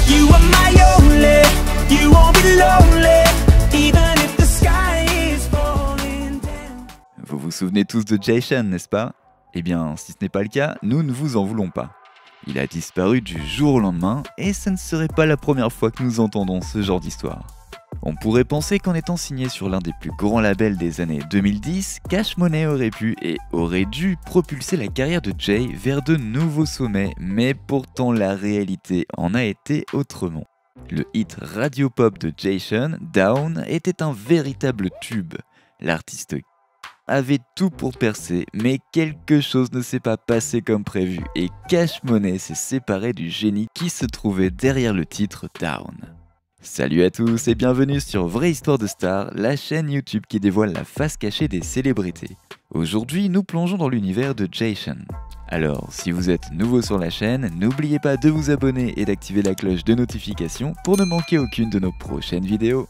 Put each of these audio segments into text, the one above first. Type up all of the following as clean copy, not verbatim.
You are my only, you won't be lonely, even if the sky is falling down. Vous vous souvenez tous de Jay Sean, n'est-ce pas? Eh bien, si ce n'est pas le cas, nous ne vous en voulons pas. Il a disparu du jour au lendemain et ce ne serait pas la première fois que nous entendons ce genre d'histoire. On pourrait penser qu'en étant signé sur l'un des plus grands labels des années 2010, Cash Money aurait pu et aurait dû propulser la carrière de Jay vers de nouveaux sommets, mais pourtant la réalité en a été autrement. Le hit radio-pop de Jay Sean, Down, était un véritable tube. L'artiste avait tout pour percer, mais quelque chose ne s'est pas passé comme prévu et Cash Money s'est séparé du génie qui se trouvait derrière le titre Down. Salut à tous et bienvenue sur Vraie Histoire de Star, la chaîne YouTube qui dévoile la face cachée des célébrités. Aujourd'hui, nous plongeons dans l'univers de Jay Sean. Alors, si vous êtes nouveau sur la chaîne, n'oubliez pas de vous abonner et d'activer la cloche de notification pour ne manquer aucune de nos prochaines vidéos.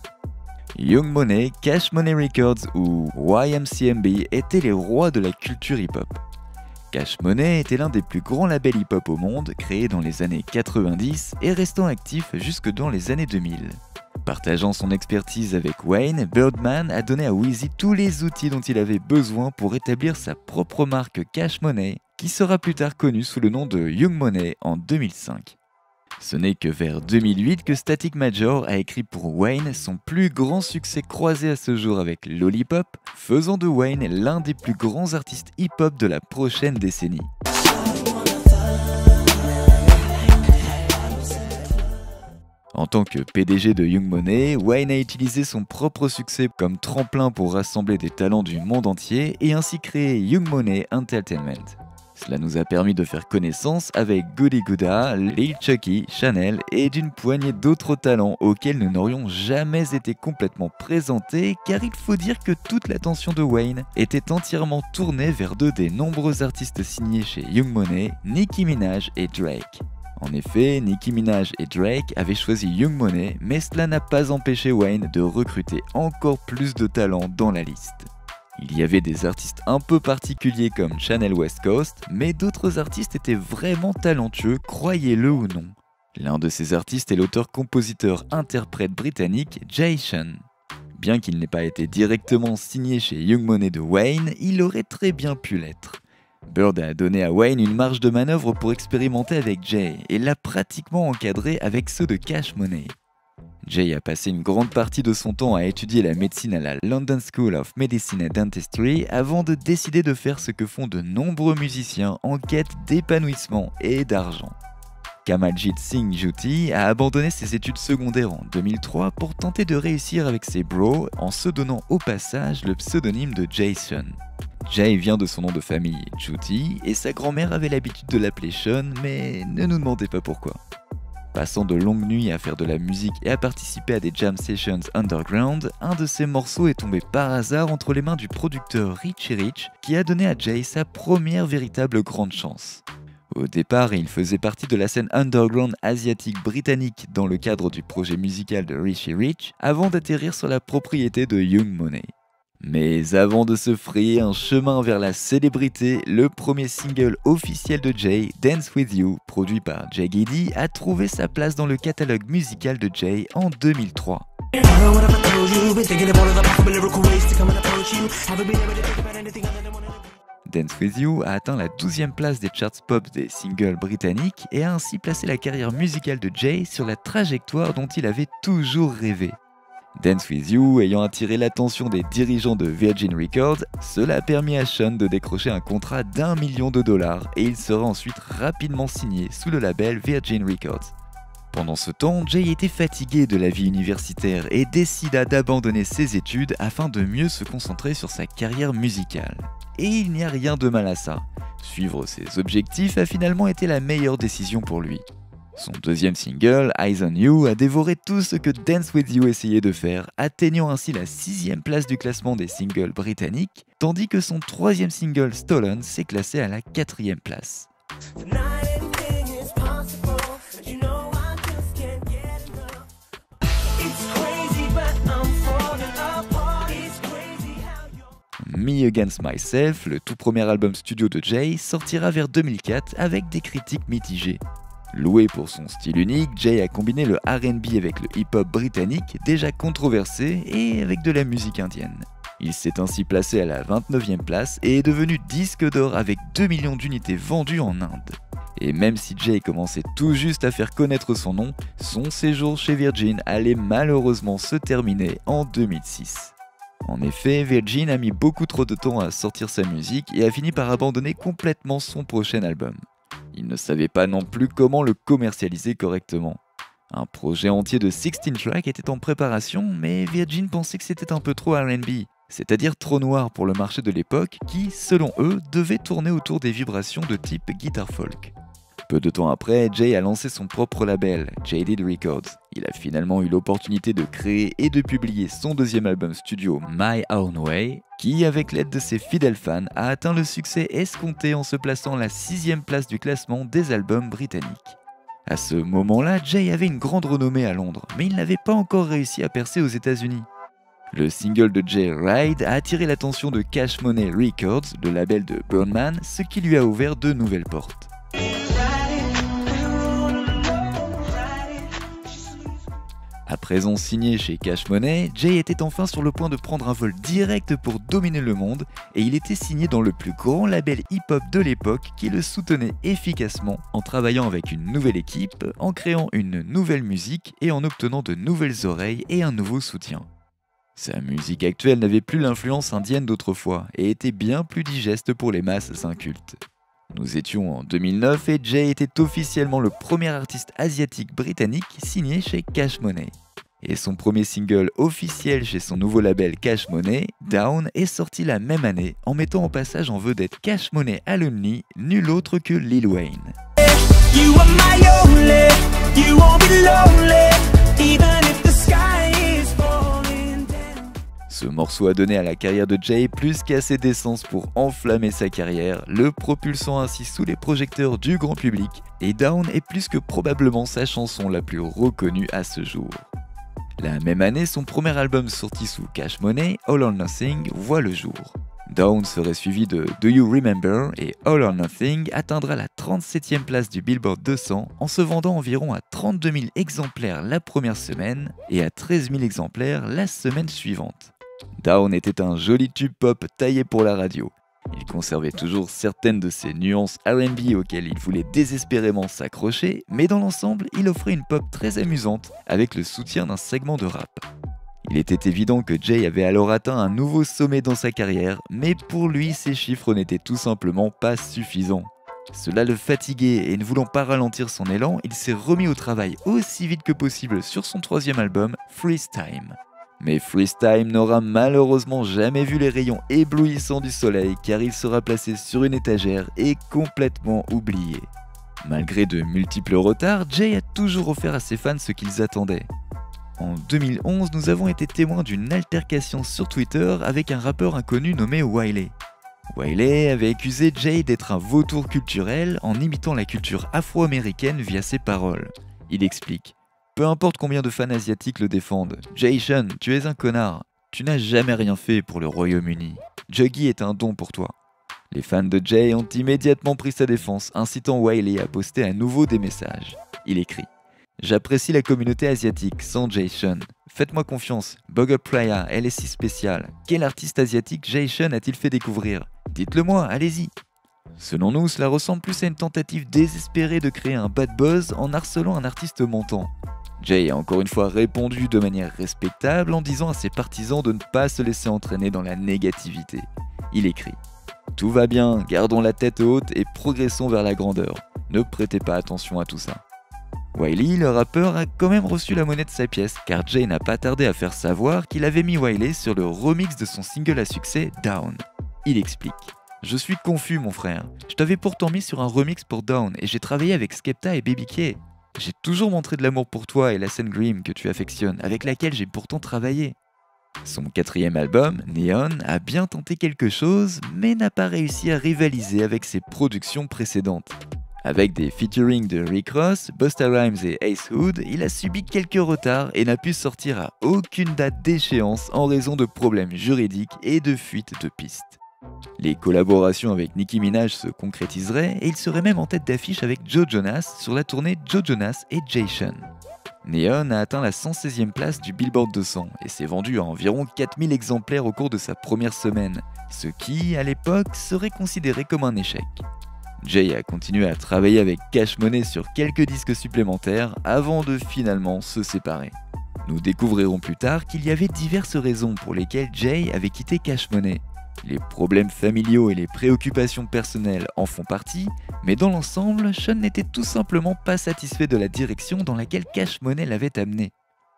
Young Money, Cash Money Records ou YMCMB étaient les rois de la culture hip-hop. Cash Money était l'un des plus grands labels hip-hop au monde, créé dans les années 90 et restant actif jusque dans les années 2000. Partageant son expertise avec Wayne, Birdman a donné à Weezy tous les outils dont il avait besoin pour établir sa propre marque Cash Money, qui sera plus tard connue sous le nom de Young Money en 2005. Ce n'est que vers 2008 que Static Major a écrit pour Wayne son plus grand succès croisé à ce jour avec Lollipop, faisant de Wayne l'un des plus grands artistes hip-hop de la prochaine décennie. En tant que PDG de Young Money, Wayne a utilisé son propre succès comme tremplin pour rassembler des talents du monde entier et ainsi créer Young Money Entertainment. Cela nous a permis de faire connaissance avec Goody Gooda, Lil Chucky, Chanel et d'une poignée d'autres talents auxquels nous n'aurions jamais été complètement présentés car il faut dire que toute l'attention de Wayne était entièrement tournée vers deux des nombreux artistes signés chez Young Money, Nicki Minaj et Drake. En effet, Nicki Minaj et Drake avaient choisi Young Money, mais cela n'a pas empêché Wayne de recruter encore plus de talents dans la liste. Il y avait des artistes un peu particuliers comme Chanel West Coast, mais d'autres artistes étaient vraiment talentueux, croyez-le ou non. L'un de ces artistes est l'auteur-compositeur-interprète britannique Jay Sean. Bien qu'il n'ait pas été directement signé chez Young Money de Wayne, il aurait très bien pu l'être. Bird a donné à Wayne une marge de manœuvre pour expérimenter avec Jay et l'a pratiquement encadré avec ceux de Cash Money. Jay a passé une grande partie de son temps à étudier la médecine à la London School of Medicine and Dentistry avant de décider de faire ce que font de nombreux musiciens en quête d'épanouissement et d'argent. Kamaljit Singh Jutti a abandonné ses études secondaires en 2003 pour tenter de réussir avec ses bros en se donnant au passage le pseudonyme de Jay Sean. Jay vient de son nom de famille Jutti et sa grand-mère avait l'habitude de l'appeler Sean, mais ne nous demandez pas pourquoi. Passant de longues nuits à faire de la musique et à participer à des jam sessions underground, un de ses morceaux est tombé par hasard entre les mains du producteur Richie Rich qui a donné à Jay sa première véritable grande chance. Au départ, il faisait partie de la scène underground asiatique britannique dans le cadre du projet musical de Richie Rich avant d'atterrir sur la propriété de Young Money. Mais avant de se frayer un chemin vers la célébrité, le premier single officiel de Jay, Dance With You, produit par Jay Giddy, a trouvé sa place dans le catalogue musical de Jay en 2003. Dance With You a atteint la 12e place des charts pop des singles britanniques et a ainsi placé la carrière musicale de Jay sur la trajectoire dont il avait toujours rêvé. Dance With You ayant attiré l'attention des dirigeants de Virgin Records, cela a permis à Sean de décrocher un contrat d'$1 million et il sera ensuite rapidement signé sous le label Virgin Records. Pendant ce temps, Jay était fatigué de la vie universitaire et décida d'abandonner ses études afin de mieux se concentrer sur sa carrière musicale. Et il n'y a rien de mal à ça. Suivre ses objectifs a finalement été la meilleure décision pour lui. Son deuxième single, Eyes on You, a dévoré tout ce que Dance With You essayait de faire, atteignant ainsi la 6e place du classement des singles britanniques, tandis que son troisième single, Stolen, s'est classé à la 4e place. Me Against Myself, le tout premier album studio de Jay, sortira vers 2004 avec des critiques mitigées. Loué pour son style unique, Jay a combiné le R&B avec le hip-hop britannique, déjà controversé, et avec de la musique indienne. Il s'est ainsi placé à la 29e place et est devenu disque d'or avec 2 millions d'unités vendues en Inde. Et même si Jay commençait tout juste à faire connaître son nom, son séjour chez Virgin allait malheureusement se terminer en 2006. En effet, Virgin a mis beaucoup trop de temps à sortir sa musique et a fini par abandonner complètement son prochain album. Il ne savait pas non plus comment le commercialiser correctement. Un projet entier de 16 tracks était en préparation, mais Virgin pensait que c'était un peu trop R&B, c'est-à-dire trop noir pour le marché de l'époque qui, selon eux, devait tourner autour des vibrations de type guitar folk. Peu de temps après, Jay a lancé son propre label, Jaded Records. Il a finalement eu l'opportunité de créer et de publier son deuxième album studio, My Own Way, qui, avec l'aide de ses fidèles fans, a atteint le succès escompté en se plaçant à la 6e place du classement des albums britanniques. À ce moment-là, Jay avait une grande renommée à Londres, mais il n'avait pas encore réussi à percer aux États-Unis. Le single de Jay, Ride, a attiré l'attention de Cash Money Records, le label de Birdman, ce qui lui a ouvert de nouvelles portes. À présent signé chez Cash Money, Jay était enfin sur le point de prendre un vol direct pour dominer le monde et il était signé dans le plus grand label hip-hop de l'époque qui le soutenait efficacement en travaillant avec une nouvelle équipe, en créant une nouvelle musique et en obtenant de nouvelles oreilles et un nouveau soutien. Sa musique actuelle n'avait plus l'influence indienne d'autrefois et était bien plus digeste pour les masses incultes. Nous étions en 2009 et Jay était officiellement le premier artiste asiatique britannique signé chez Cash Money. Et son premier single officiel chez son nouveau label Cash Money, Down, est sorti la même année en mettant en passage en vedette Cash Money alumni, nul autre que Lil Wayne. You are my only, you won't be lonely, even if the sky is falling down. Ce morceau a donné à la carrière de Jay plus qu'assez d'essence pour enflammer sa carrière, le propulsant ainsi sous les projecteurs du grand public, et Down est plus que probablement sa chanson la plus reconnue à ce jour. La même année, son premier album sorti sous Cash Money, All or Nothing, voit le jour. Down serait suivi de Do You Remember et All or Nothing atteindra la 37e place du Billboard 200 en se vendant environ à 32 000 exemplaires la première semaine et à 13 000 exemplaires la semaine suivante. Down était un joli tube pop taillé pour la radio. Il conservait toujours certaines de ses nuances R&B auxquelles il voulait désespérément s'accrocher, mais dans l'ensemble, il offrait une pop très amusante avec le soutien d'un segment de rap. Il était évident que Jay avait alors atteint un nouveau sommet dans sa carrière, mais pour lui, ces chiffres n'étaient tout simplement pas suffisants. Cela le fatiguait et ne voulant pas ralentir son élan, il s'est remis au travail aussi vite que possible sur son troisième album, Freeze Time. Mais Freeze Time n'aura malheureusement jamais vu les rayons éblouissants du soleil car il sera placé sur une étagère et complètement oublié. Malgré de multiples retards, Jay a toujours offert à ses fans ce qu'ils attendaient. En 2011, nous avons été témoins d'une altercation sur Twitter avec un rappeur inconnu nommé Wiley. Wiley avait accusé Jay d'être un vautour culturel en imitant la culture afro-américaine via ses paroles. Il explique: peu importe combien de fans asiatiques le défendent, Jay Sean, tu es un connard. Tu n'as jamais rien fait pour le Royaume-Uni. Juggy est un don pour toi. Les fans de Jay ont immédiatement pris sa défense, incitant Wiley à poster à nouveau des messages. Il écrit: j'apprécie la communauté asiatique, sans Jay Sean. Faites-moi confiance, Bug Up Playa, elle est si spéciale. Quel artiste asiatique Jay Sean a-t-il fait découvrir? Dites-le moi, allez-y. Selon nous, cela ressemble plus à une tentative désespérée de créer un bad buzz en harcelant un artiste montant. Jay a encore une fois répondu de manière respectable en disant à ses partisans de ne pas se laisser entraîner dans la négativité. Il écrit: tout va bien, gardons la tête haute et progressons vers la grandeur. Ne prêtez pas attention à tout ça. Wiley, le rappeur, a quand même reçu la monnaie de sa pièce car Jay n'a pas tardé à faire savoir qu'il avait mis Wiley sur le remix de son single à succès Down. Il explique: je suis confus mon frère, je t'avais pourtant mis sur un remix pour Down et j'ai travaillé avec Skepta et Baby K. J'ai toujours montré de l'amour pour toi et la scène Grimm que tu affectionnes, avec laquelle j'ai pourtant travaillé. Son quatrième album, Neon, a bien tenté quelque chose, mais n'a pas réussi à rivaliser avec ses productions précédentes. Avec des featuring de Rick Ross, Busta Rhymes et Ace Hood, il a subi quelques retards et n'a pu sortir à aucune date d'échéance en raison de problèmes juridiques et de fuites de pistes. Les collaborations avec Nicki Minaj se concrétiseraient et il serait même en tête d'affiche avec Joe Jonas sur la tournée Joe Jonas et Jay Sean. Neon a atteint la 116e place du Billboard 200 et s'est vendu à environ 4000 exemplaires au cours de sa première semaine, ce qui, à l'époque, serait considéré comme un échec. Jay a continué à travailler avec Cash Money sur quelques disques supplémentaires avant de finalement se séparer. Nous découvrirons plus tard qu'il y avait diverses raisons pour lesquelles Jay avait quitté Cash Money. Les problèmes familiaux et les préoccupations personnelles en font partie, mais dans l'ensemble, Sean n'était tout simplement pas satisfait de la direction dans laquelle Cash Money l'avait amené.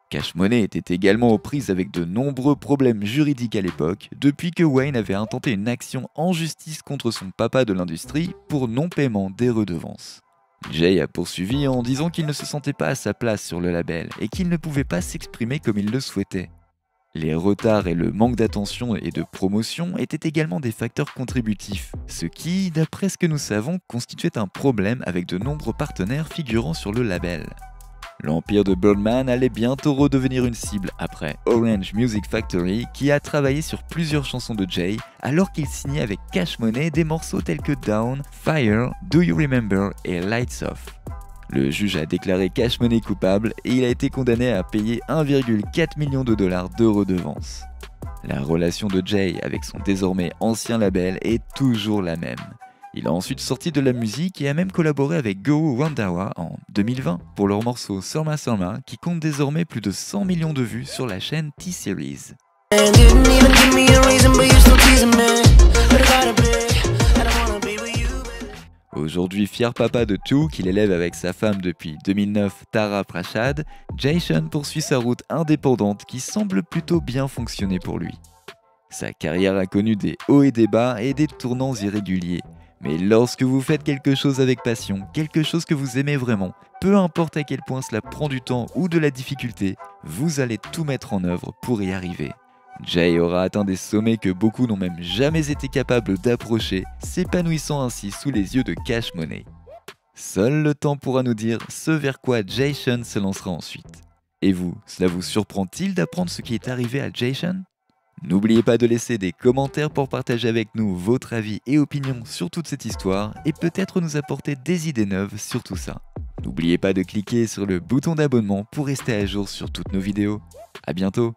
Cash Money était également aux prises avec de nombreux problèmes juridiques à l'époque, depuis que Wayne avait intenté une action en justice contre son papa de l'industrie pour non-paiement des redevances. Jay a poursuivi en disant qu'il ne se sentait pas à sa place sur le label et qu'il ne pouvait pas s'exprimer comme il le souhaitait. Les retards et le manque d'attention et de promotion étaient également des facteurs contributifs, ce qui, d'après ce que nous savons, constituait un problème avec de nombreux partenaires figurant sur le label. L'empire de Birdman allait bientôt redevenir une cible après Orange Music Factory qui a travaillé sur plusieurs chansons de Jay alors qu'il signait avec Cash Money des morceaux tels que Down, Fire, Do You Remember et Lights Off. Le juge a déclaré Cash Money coupable et il a été condamné à payer 1,4 million de dollars de redevances. La relation de Jay avec son désormais ancien label est toujours la même. Il a ensuite sorti de la musique et a même collaboré avec Go Randawa en 2020 pour leur morceau Surma Surma qui compte désormais plus de 100 millions de vues sur la chaîne T-Series. Aujourd'hui fier papa de Two qu'il élève avec sa femme depuis 2009, Tara Prashad, Jay Sean poursuit sa route indépendante qui semble plutôt bien fonctionner pour lui. Sa carrière a connu des hauts et des bas et des tournants irréguliers. Mais lorsque vous faites quelque chose avec passion, quelque chose que vous aimez vraiment, peu importe à quel point cela prend du temps ou de la difficulté, vous allez tout mettre en œuvre pour y arriver. Jay aura atteint des sommets que beaucoup n'ont même jamais été capables d'approcher, s'épanouissant ainsi sous les yeux de Cash Money. Seul le temps pourra nous dire ce vers quoi Jay Sean se lancera ensuite. Et vous, cela vous surprend-il d'apprendre ce qui est arrivé à Jay Sean ? N'oubliez pas de laisser des commentaires pour partager avec nous votre avis et opinions sur toute cette histoire et peut-être nous apporter des idées neuves sur tout ça. N'oubliez pas de cliquer sur le bouton d'abonnement pour rester à jour sur toutes nos vidéos. À bientôt!